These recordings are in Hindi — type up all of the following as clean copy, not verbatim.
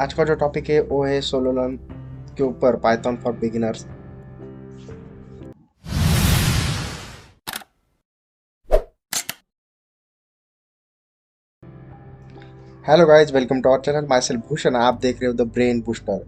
आज का जो टॉपिक है वो है सोलोलन के ऊपर Python for beginners. Hello guys, welcome to our channel. Myself Bhushan. आप देख रहे हो द ब्रेन बूस्टर।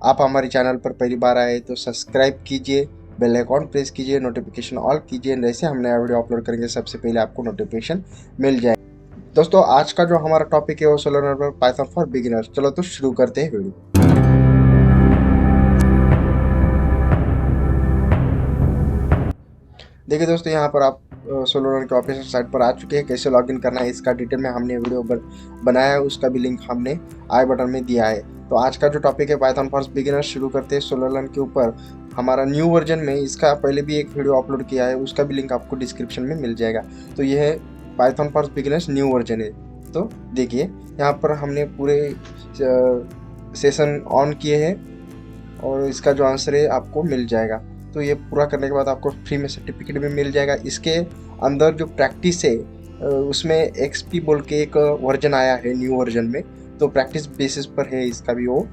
आप हमारे चैनल पर पहली बार आए तो सब्सक्राइब कीजिए, बेल आइकॉन प्रेस कीजिए, नोटिफिकेशन ऑल कीजिए। जैसे हम नया वीडियो अपलोड करेंगे सबसे पहले आपको नोटिफिकेशन मिल जाए। दोस्तों, आज का जो हमारा टॉपिक है वो सोलोलन पर पाइथन फॉर बिगिनर्स। चलो तो शुरू करते हैं वीडियो। देखिए दोस्तों, यहाँ पर आप सोलोलन के ऑफिशियल साइट पर आ चुके हैं। कैसे लॉगिन करना है इसका डिटेल में हमने वीडियो बनाया है, उसका भी लिंक हमने आई बटन में दिया है। तो आज का जो टॉपिक है पाइथन फॉर बिगिनर्स, शुरू करते हैं सोलोलन के ऊपर। हमारा न्यू वर्जन में इसका पहले भी एक वीडियो अपलोड किया है, उसका भी लिंक आपको डिस्क्रिप्शन में मिल जाएगा। तो यह है Python for beginners new version है। तो देखिए, यहाँ पर हमने पूरे सेशन ऑन किए हैं और इसका जो आंसर है आपको मिल जाएगा। तो ये पूरा करने के बाद आपको फ्री में सर्टिफिकेट भी मिल जाएगा। इसके अंदर जो प्रैक्टिस है उसमें एक्सपी बोल के एक वर्जन आया है न्यू वर्जन में, तो प्रैक्टिस बेसिस पर है इसका भी वो।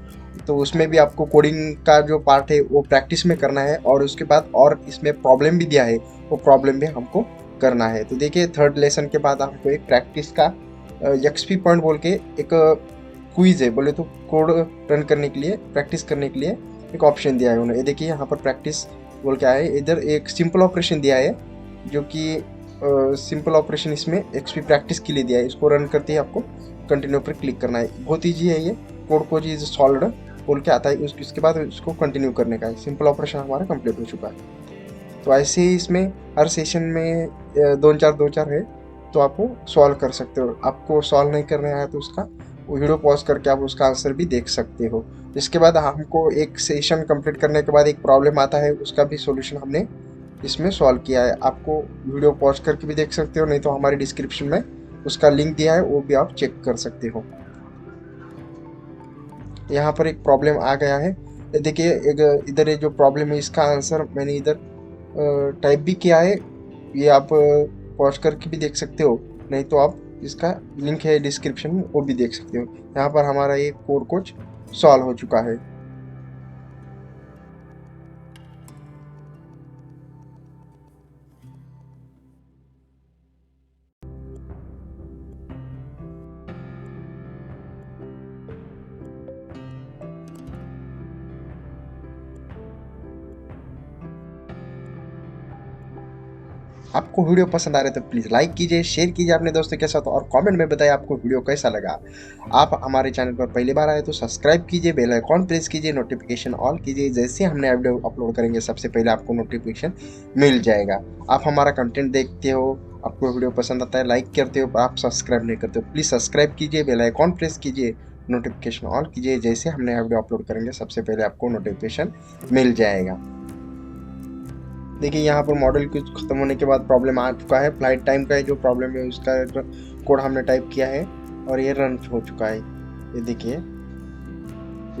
तो उसमें भी आपको कोडिंग का जो पार्ट है वो प्रैक्टिस में करना है, और उसके बाद और इसमें प्रॉब्लम भी दिया है, वो प्रॉब्लम भी हमको करना है। तो देखिए, थर्ड लेसन के बाद हमको एक प्रैक्टिस का एक्सपी पॉइंट बोल के एक क्विज है, बोले तो कोड रन करने के लिए, प्रैक्टिस करने के लिए एक ऑप्शन दिया है उन्होंने। ये देखिए, यहाँ पर प्रैक्टिस बोल के आया है। इधर एक सिंपल ऑपरेशन दिया है, जो कि सिंपल ऑपरेशन इसमें एक्सपी प्रैक्टिस के लिए दिया है। इसको रन करते ही आपको कंटिन्यू पर क्लिक करना है। बहुत ईजी है ये। कोड को इज सॉल्व्ड बोल के आता है, उसके बाद उसको कंटिन्यू करने का है। सिंपल ऑपरेशन हमारा कंप्लीट हो चुका है। तो ऐसे ही इसमें हर सेशन में दो चार है, तो आपको सॉल्व कर सकते हो। आपको सॉल्व नहीं करने आया तो उसका वीडियो पॉज करके आप उसका आंसर भी देख सकते हो। इसके बाद हमको एक सेशन कंप्लीट करने के बाद एक प्रॉब्लम आता है, उसका भी सॉल्यूशन हमने इसमें सॉल्व किया है। आपको वीडियो पॉज करके भी देख सकते हो, नहीं तो हमारी डिस्क्रिप्शन में उसका लिंक दिया है, वो भी आप चेक कर सकते हो। यहाँ पर एक प्रॉब्लम आ गया है, देखिए इधर ये जो प्रॉब्लम है इसका आंसर मैंने इधर टाइप भी किया है। ये आप पॉज करके भी देख सकते हो, नहीं तो आप इसका लिंक है डिस्क्रिप्शन में, वो भी देख सकते हो। यहाँ पर हमारा ये कोड कुछ सॉल्व हो चुका है। आपको वीडियो पसंद आ रहा है तो प्लीज़ लाइक कीजिए, शेयर कीजिए अपने दोस्तों के साथ, और कमेंट में बताइए आपको वीडियो कैसा लगा। आप हमारे चैनल पर पहली बार आए तो सब्सक्राइब कीजिए, बेल आइकॉन प्रेस कीजिए, नोटिफिकेशन ऑल कीजिए। जैसे हम नया वीडियो अपलोड करेंगे सबसे पहले आपको नोटिफिकेशन मिल जाएगा। आप हमारा कंटेंट देखते हो, आपको वीडियो पसंद आता है, लाइक करते हो, पर आप सब्सक्राइब नहीं करते हो। प्लीज़ सब्सक्राइब कीजिए, बेल आइकॉन प्रेस कीजिए, नोटिफिकेशन ऑल कीजिए। जैसे हम नया वीडियो अपलोड करेंगे सबसे पहले आपको नोटिफिकेशन मिल जाएगा। देखिए, यहाँ पर मॉडल कुछ खत्म होने के बाद प्रॉब्लम आ चुका है। फ्लाइट टाइम का जो प्रॉब्लम है उसका कोड हमने टाइप किया है और ये रन हो चुका है। ये देखिए,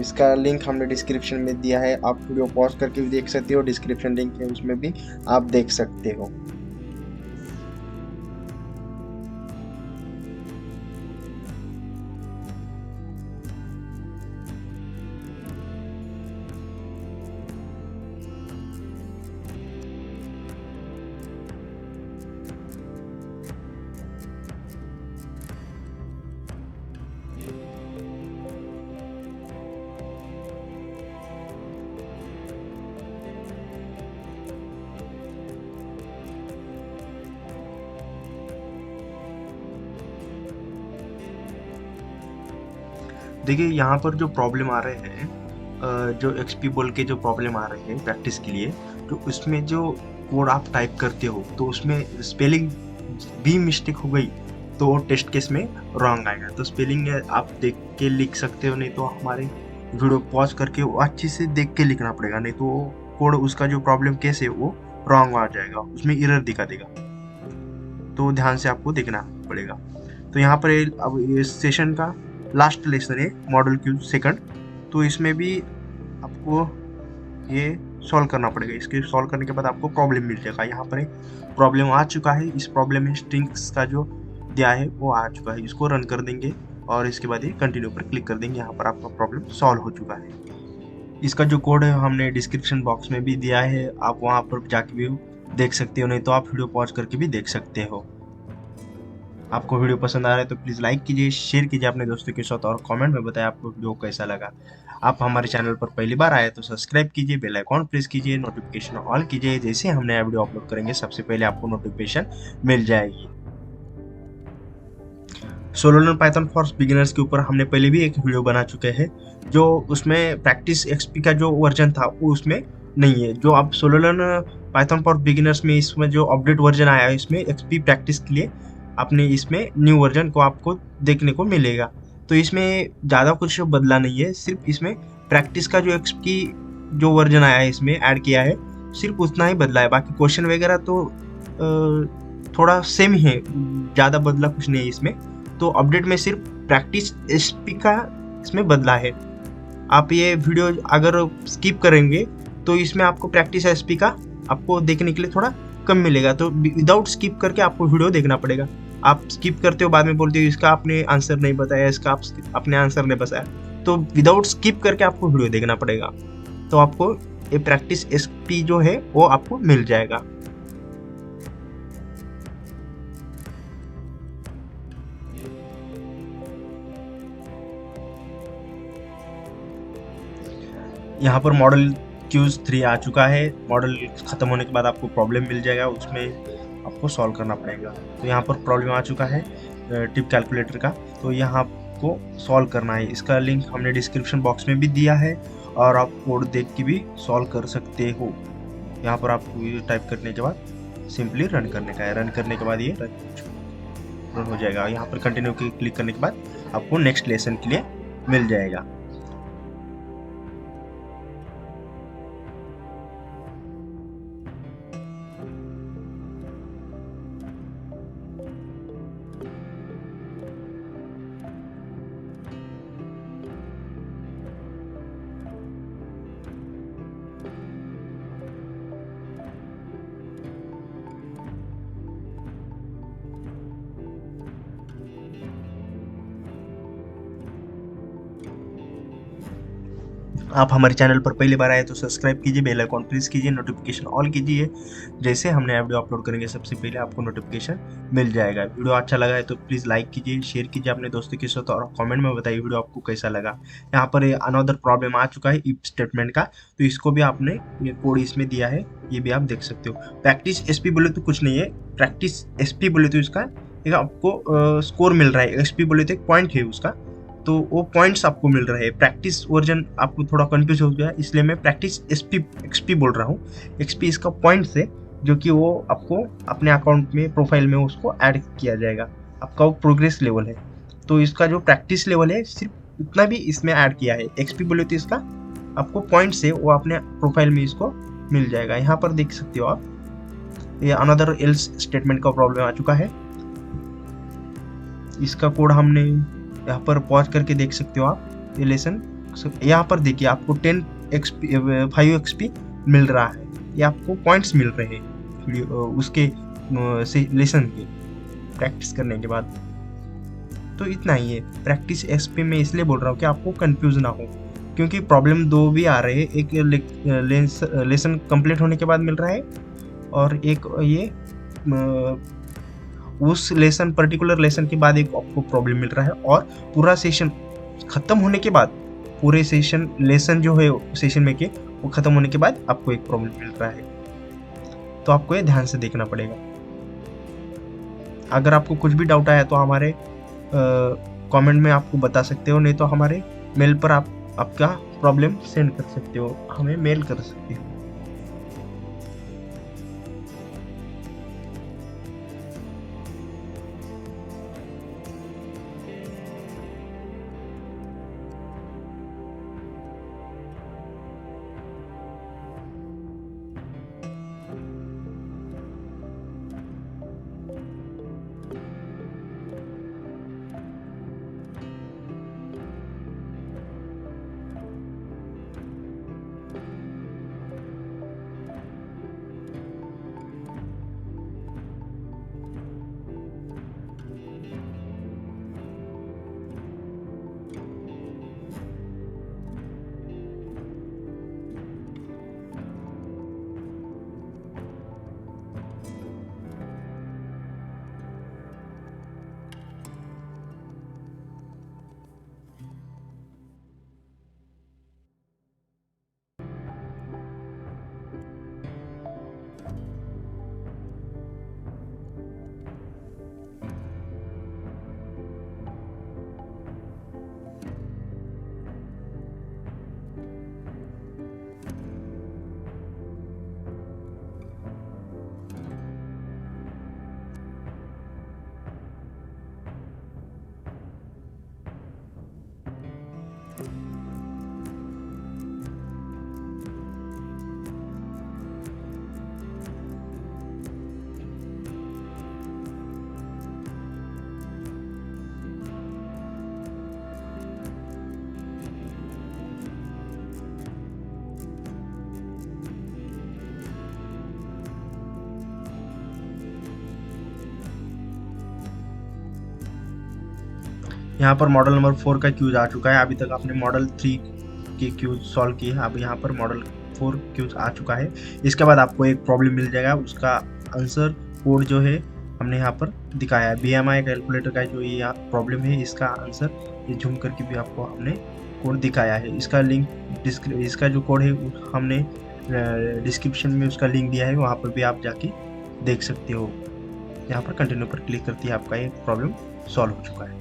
इसका लिंक हमने डिस्क्रिप्शन में दिया है। आप वीडियो पॉज करके भी देख सकते हो, डिस्क्रिप्शन लिंक है उसमें भी आप देख सकते हो। देखिए, यहाँ पर जो प्रॉब्लम आ रहे हैं, जो एक्सपी बोल के जो प्रॉब्लम आ रहे हैं प्रैक्टिस के लिए, तो उसमें जो कोड आप टाइप करते हो तो उसमें स्पेलिंग भी मिस्टेक हो गई तो वो टेस्ट केस में रॉन्ग आएगा। तो स्पेलिंग आप देख के लिख सकते हो, नहीं तो हमारे वीडियो पॉज करके वो अच्छे से देख के लिखना पड़ेगा, नहीं तो कोड उसका जो प्रॉब्लम केस है वो रॉन्ग आ जाएगा, उसमें एरर दिखा देगा। तो ध्यान से आपको देखना पड़ेगा। तो यहाँ पर अब इस सेशन का लास्ट लेसन है मॉडल क्यूब सेकंड, तो इसमें भी आपको ये सॉल्व करना पड़ेगा। इसके सॉल्व करने के बाद आपको प्रॉब्लम मिल जाएगा। यहाँ पर एक प्रॉब्लम आ चुका है। इस प्रॉब्लम में स्ट्रिंग्स का जो दिया है वो आ चुका है। इसको रन कर देंगे और इसके बाद ये कंटिन्यू पर क्लिक कर देंगे। यहाँ पर आपका प्रॉब्लम सॉल्व हो चुका है। इसका जो कोड है हमने डिस्क्रिप्शन बॉक्स में भी दिया है, आप वहाँ पर जाके भी देख सकते हो, नहीं तो आप वीडियो पॉज करके भी देख सकते हो। आपको वीडियो पसंद आ रहा है तो प्लीज़ लाइक कीजिए, शेयर कीजिए अपने दोस्तों के साथ और कमेंट में बताएं आपको वीडियो कैसा लगा। आप हमारे चैनल पर पहली बार आए तो सब्सक्राइब कीजिए, बेल आइकॉन प्रेस कीजिए, नोटिफिकेशन ऑल कीजिए, जैसे हम नया वीडियो अपलोड करेंगे सबसे पहले आपको नोटिफिकेशन मिल जाएगी। सोलोलर्न पाइथन फॉर बिगिनर्स के ऊपर हमने पहले भी एक वीडियो बना चुके हैं, जो उसमें प्रैक्टिस एक्सपी का जो वर्जन था वो उसमें नहीं है। जो अब सोलोलर्न पाइथन फॉर बिगिनर्स में इसमें जो अपडेट वर्जन आया है, इसमें एक्सपी प्रैक्टिस के लिए अपने इसमें न्यू वर्जन को आपको देखने को मिलेगा। तो इसमें ज़्यादा कुछ बदला नहीं है, सिर्फ इसमें प्रैक्टिस का जो एक्सपी जो वर्जन आया है इसमें ऐड किया है, सिर्फ उतना ही बदला है। बाकी क्वेश्चन वगैरह तो थोड़ा सेम ही है, ज़्यादा बदला कुछ नहीं है इसमें। तो अपडेट में सिर्फ प्रैक्टिस एसपी का इसमें बदला है। आप ये वीडियो अगर स्किप करेंगे तो इसमें आपको प्रैक्टिस एसपी का आपको देखने के लिए थोड़ा कम मिलेगा, तो विदाउट स्किप करके आपको वीडियो देखना पड़ेगा। आप स्किप करते हो, बाद में बोलते हो इसका आपने आंसर नहीं बताया, इसका आपने आंसर नहीं बताया, तो विदाउट स्किप करके आपको वीडियो देखना पड़ेगा। तो आपको ये प्रैक्टिस एसपी जो है वो आपको मिल जाएगा। यहाँ पर मॉडल क्यूज 3 आ चुका है। मॉडल ख़त्म होने के बाद आपको प्रॉब्लम मिल जाएगा, उसमें आपको सॉल्व करना पड़ेगा। तो यहाँ पर प्रॉब्लम आ चुका है टिप कैलकुलेटर का, तो यहाँ आपको सॉल्व करना है। इसका लिंक हमने डिस्क्रिप्शन बॉक्स में भी दिया है और आप कोड देख के भी सॉल्व कर सकते हो। यहाँ पर आपको टाइप करने के बाद सिंपली रन करने का है। रन करने के बाद ये रन हो जाएगा। यहाँ पर कंटिन्यू क्लिक करने के बाद आपको नेक्स्ट लेसन के लिए मिल जाएगा। आप हमारे चैनल पर पहली बार आए तो सब्सक्राइब कीजिए, बेल आइकॉन प्रेस कीजिए, नोटिफिकेशन ऑल कीजिए, जैसे हम नया वीडियो अपलोड करेंगे सबसे पहले आपको नोटिफिकेशन मिल जाएगा। वीडियो अच्छा लगा है तो प्लीज़ लाइक कीजिए, शेयर कीजिए अपने दोस्तों के साथ और कमेंट में बताइए वीडियो आपको कैसा लगा। यहाँ पर अनदर प्रॉब्लम आ चुका है इफ स्टेटमेंट का, तो इसको भी आपने ये कोड इसमें दिया है, ये भी आप देख सकते हो। प्रैक्टिस एसपी बोले तो कुछ नहीं है, प्रैक्टिस एसपी बोले तो इसका एक आपको स्कोर मिल रहा है, एसपी बोले तो एक पॉइंट है उसका, तो वो पॉइंट्स आपको मिल रहे हैं। प्रैक्टिस वर्जन आपको थोड़ा कंफ्यूज हो गया, इसलिए मैं प्रैक्टिस एक्सपी बोल रहा हूँ। एक्सपी इसका पॉइंट्स है, जो कि वो आपको अपने अकाउंट में प्रोफाइल में उसको ऐड किया जाएगा, आपका वो प्रोग्रेस लेवल है। तो इसका जो प्रैक्टिस लेवल है सिर्फ उतना भी इसमें ऐड किया है। एक्सपी बोले तो इसका आपको पॉइंट्स है, वो अपने प्रोफाइल में इसको मिल जाएगा। यहाँ पर देख सकते हो आप, ये अनदर एल्स स्टेटमेंट का प्रॉब्लम आ चुका है। इसका कोड हमने यहाँ पर पॉज करके देख सकते हो आप। ये लेसन यहाँ पर देखिए, आपको 10 XP 5 XP मिल रहा है, ये आपको पॉइंट्स मिल रहे हैं उसके लेसन के प्रैक्टिस करने के बाद। तो इतना ही है। प्रैक्टिस एसपी में इसलिए बोल रहा हूँ कि आपको कंफ्यूज ना हो, क्योंकि प्रॉब्लम दो भी आ रहे हैं, एक लेसन कंप्लीट होने के बाद मिल रहा है और एक ये उस लेसन पर्टिकुलर लेसन के बाद एक आपको प्रॉब्लम मिल रहा है, और पूरा सेशन खत्म होने के बाद, पूरे सेशन लेसन जो है सेशन में के वो खत्म होने के बाद आपको एक प्रॉब्लम मिल रहा है। तो आपको ये ध्यान से देखना पड़ेगा। अगर आपको कुछ भी डाउट आया तो हमारे कमेंट में आपको बता सकते हो, नहीं तो हमारे मेल पर आप आपका प्रॉब्लम सेंड कर सकते हो, हमें मेल कर सकते हो। यहाँ पर मॉडल नंबर 4 का क्यूज आ चुका है। अभी तक आपने मॉडल 3 के क्यूज सॉल्व किए हैं, अब यहाँ पर मॉडल 4 क्यूज आ चुका है। इसके बाद आपको एक प्रॉब्लम मिल जाएगा, उसका आंसर कोड जो है हमने यहाँ पर दिखाया है। BMI कैलकुलेटर का जो ये प्रॉब्लम है, इसका आंसर ये झूम करके भी आपको हमने कोड दिखाया है। इसका लिंक इसका जो कोड है हमने डिस्क्रिप्शन में उसका लिंक दिया है, वहाँ पर भी आप जाके देख सकते हो। यहाँ पर कंटिन्यू पर क्लिक करते ही आपका एक प्रॉब्लम सॉल्व हो चुका है।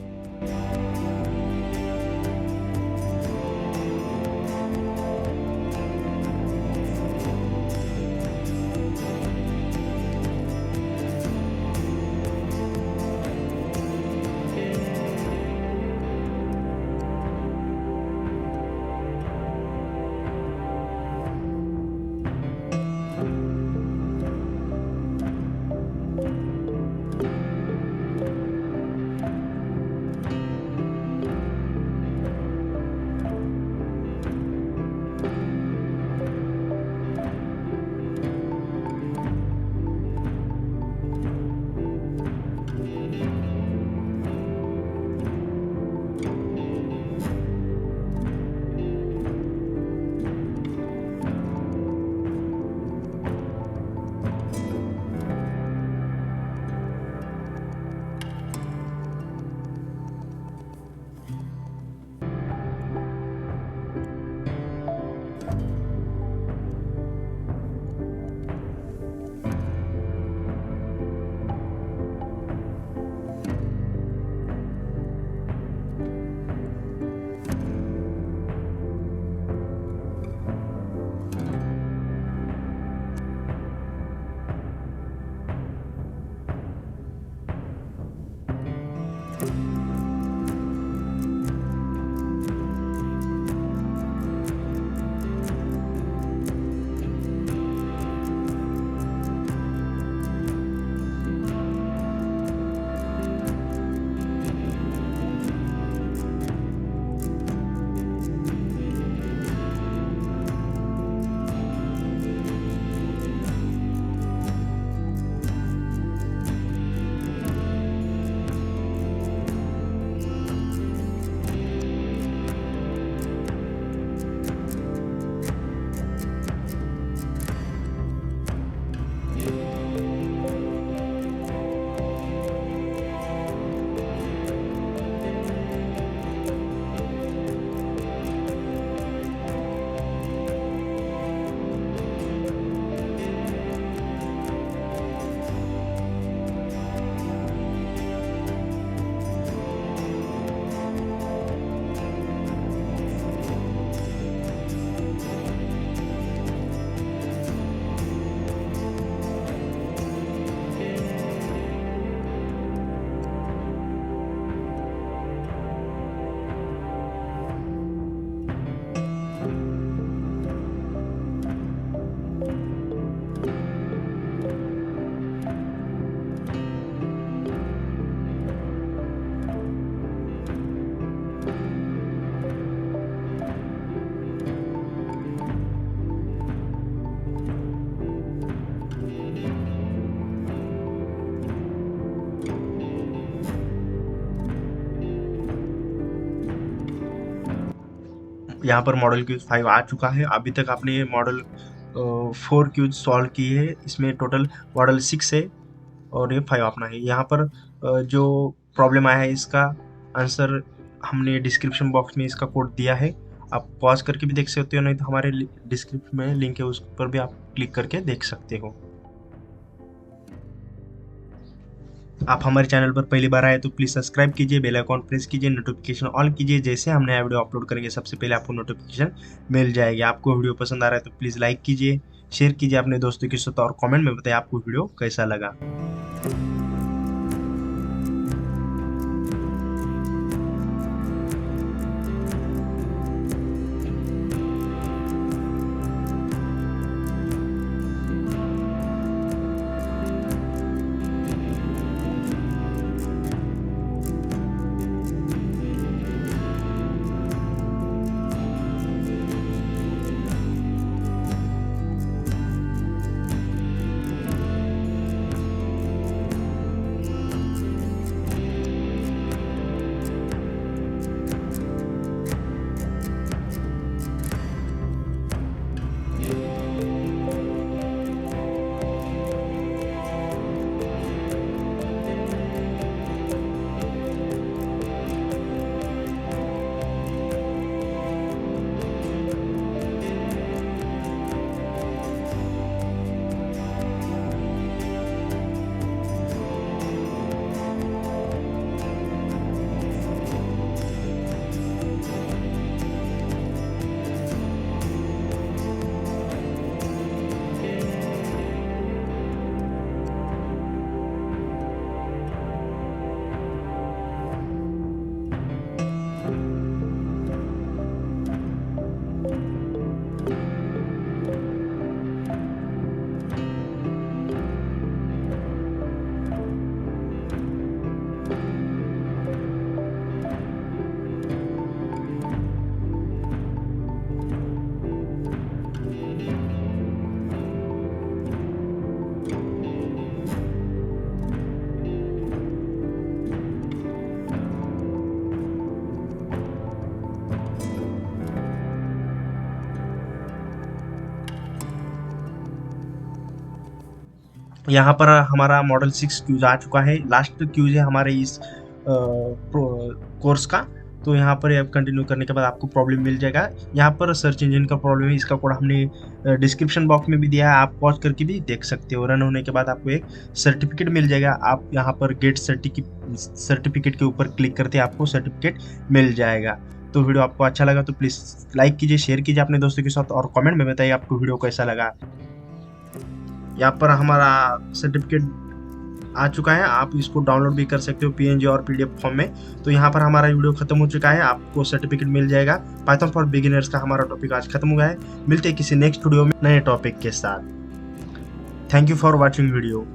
यहाँ पर मॉडल क्यूज 5 आ चुका है। अभी तक आपने मॉडल 4 क्यूज सॉल्व किए हैं। इसमें टोटल मॉडल 6 है और ये 5 अपना है। यहाँ पर जो प्रॉब्लम आया है, इसका आंसर हमने डिस्क्रिप्शन बॉक्स में इसका कोड दिया है। आप पॉज करके भी देख सकते हो, नहीं तो हमारे डिस्क्रिप्शन में लिंक है, उस पर भी आप क्लिक करके देख सकते हो। आप हमारे चैनल पर पहली बार आए तो प्लीज़ सब्सक्राइब कीजिए, बेल आइकॉन प्रेस कीजिए, नोटिफिकेशन ऑल कीजिए। जैसे हम नया वीडियो अपलोड करेंगे सबसे पहले आपको नोटिफिकेशन मिल जाएगी। आपको वीडियो पसंद आ रहा है तो प्लीज़ लाइक कीजिए, शेयर कीजिए अपने दोस्तों के साथ और कमेंट में बताइए आपको वीडियो कैसा लगा। यहाँ पर हमारा मॉडल 6 क्यूज आ चुका है, लास्ट क्यूज है हमारे इस कोर्स का। तो यहाँ पर अब कंटिन्यू करने के बाद आपको प्रॉब्लम मिल जाएगा। यहाँ पर सर्च इंजन का प्रॉब्लम है, इसका कोड हमने डिस्क्रिप्शन बॉक्स में भी दिया है, आप पॉज करके भी देख सकते हो। रन होने के बाद आपको एक सर्टिफिकेट मिल जाएगा, आप यहाँ पर गेट सर्टिफिकेट के ऊपर क्लिक करते आपको सर्टिफिकेट मिल जाएगा। तो वीडियो आपको अच्छा लगा तो प्लीज़ लाइक कीजिए, शेयर कीजिए अपने दोस्तों के साथ और कमेंट में बताइए आपको वीडियो कैसा लगा। यहाँ पर हमारा सर्टिफिकेट आ चुका है, आप इसको डाउनलोड भी कर सकते हो PNG और PDF फॉर्म में। तो यहाँ पर हमारा वीडियो खत्म हो चुका है, आपको सर्टिफिकेट मिल जाएगा। पाइथन फॉर बिगिनर्स का हमारा टॉपिक आज खत्म हुआ है। मिलते हैं किसी नेक्स्ट वीडियो में नए टॉपिक के साथ। Thank you for watching video.